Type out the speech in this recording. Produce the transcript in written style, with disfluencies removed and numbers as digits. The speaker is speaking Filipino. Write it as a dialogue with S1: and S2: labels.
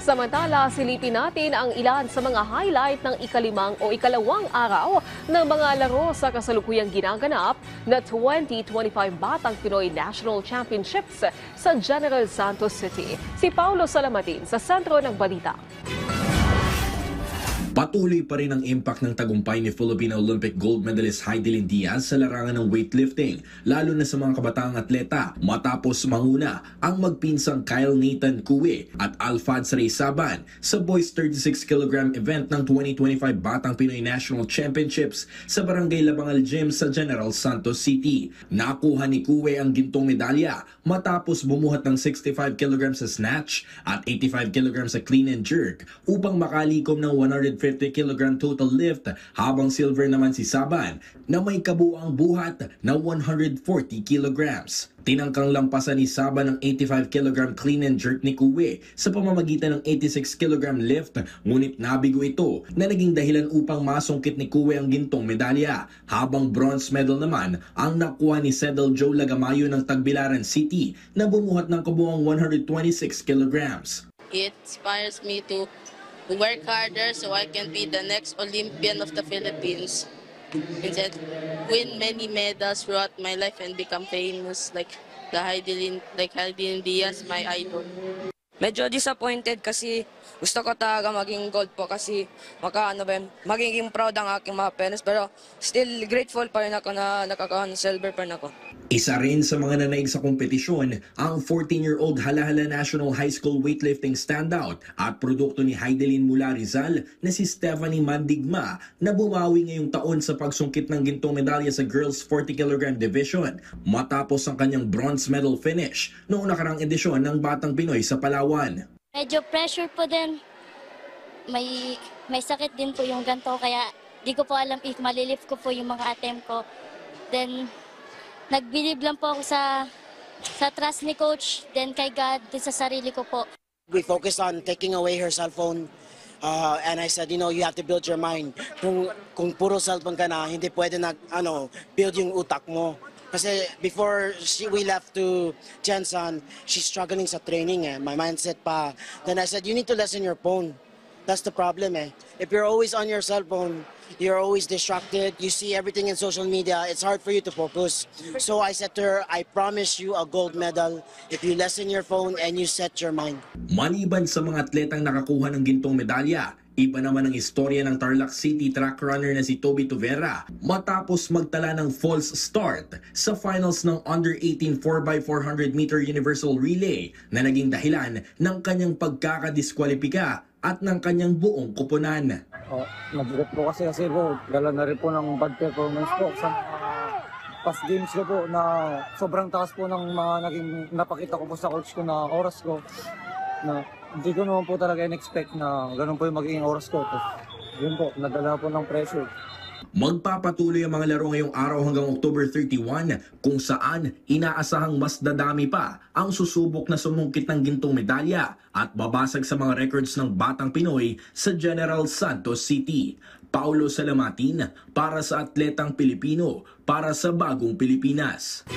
S1: Samantala, silipin natin ang ilan sa mga highlight ng ikalawang araw ng mga laro sa kasalukuyang ginaganap na 2025 Batang Pinoy National Championships sa General Santos City. Si Paulo Salamatin sa sentro ng balita.
S2: Patuloy pa rin ang impact ng tagumpay ni Filipino Olympic gold medalist Hidilyn Diaz sa larangan ng weightlifting, lalo na sa mga kabataang atleta matapos manguna ang magpinsang Kyle Nathan Cue at Alphonse Ray Saban sa boys 36 kg event ng 2025 Batang Pinoy National Championships sa Barangay Labangal Gym sa General Santos City. Nakuha ni Cue ang gintong medalya matapos bumuhat ng 65 kg sa snatch at 85 kg sa clean and jerk upang makalikom ng 150 kg total lift, habang silver naman si Saban na may kabuang buhat na 140 kg. Tinangkang lampasan ni Saban ang 85 kg clean and jerk ni Cue sa pamamagitan ng 86 kg lift, ngunit nabigo ito na naging dahilan upang masungkit ni Cue ang gintong medalya, habang bronze medal naman ang nakuha ni Cedel Joe Lagamayo ng Tagbilaran City na bumuhat ng kabuang 126 kg.
S3: It inspires me to work harder so I can be the next Olympian of the Philippines and then win many medals throughout my life and become famous like Hidilyn Diaz, my idol.
S4: Medyo disappointed kasi gusto ko talaga maging gold po kasi magiging proud ang aking mga parents, pero still grateful pa rin ako na nakakakuha ng silver pa rin ako.
S2: Isa rin sa mga nanaig sa kompetisyon ang 14-year-old Halahala National High School weightlifting standout at produkto ni Hidilyn mula Rizal na si Stephanie Mandigma na bumawi ngayong taon sa pagsungkit ng gintong medalya sa girls 40 kg division matapos ang kanyang bronze medal finish noong nakarang edisyon ng Batang Pinoy sa Palawan.
S5: Medyo pressure po din. May sakit din po yung ganito kaya di ko po alam if malilift ko po yung mga attempt ko. Then nag-believe lang po ako sa trust ni coach, then kay God, din sa sarili ko po.
S6: We focused on taking away her cell phone. And I said, you know, you have to build your mind. Kung puro cellphone ka na, hindi pwede build yung utak mo. Kasi before we left to Jensen, she's struggling sa training My mindset pa. Then I said, you need to lessen your phone. That's the problem If you're always on your cell phone, you're always distracted. You see everything in social media. It's hard for you to focus. So I said to her, I promise you a gold medal if you lessen your phone and you set your mind.
S2: Maliban sa mga atletang nakakuha ng gintong medalya, iba naman ang istorya ng Tarlac City track runner na si Toby Tuvera matapos magtala ng false start sa finals ng Under-18 4x400 meter Universal Relay na naging dahilan ng kanyang pagkakadiskwalipika at ng kanyang buong kupunan.
S7: Nabigat po kasi po, dala na rin po ng bad performance po sa past games ko po na sobrang taas po ng mga naging napakita ko po sa coach ko na oras ko na hindi ko naman po talaga in-expect na ganun po yung magiging oras ko. Yun po, nadala po ng pressure.
S2: Magpapatuloy ang mga laro ngayong araw hanggang October 31 kung saan inaasahang mas dadami pa ang susubok na sumungkit ng gintong medalya at babasag sa mga records ng Batang Pinoy sa General Santos City. Paulo Salamatin para sa Atletang Pilipino, para sa Bagong Pilipinas.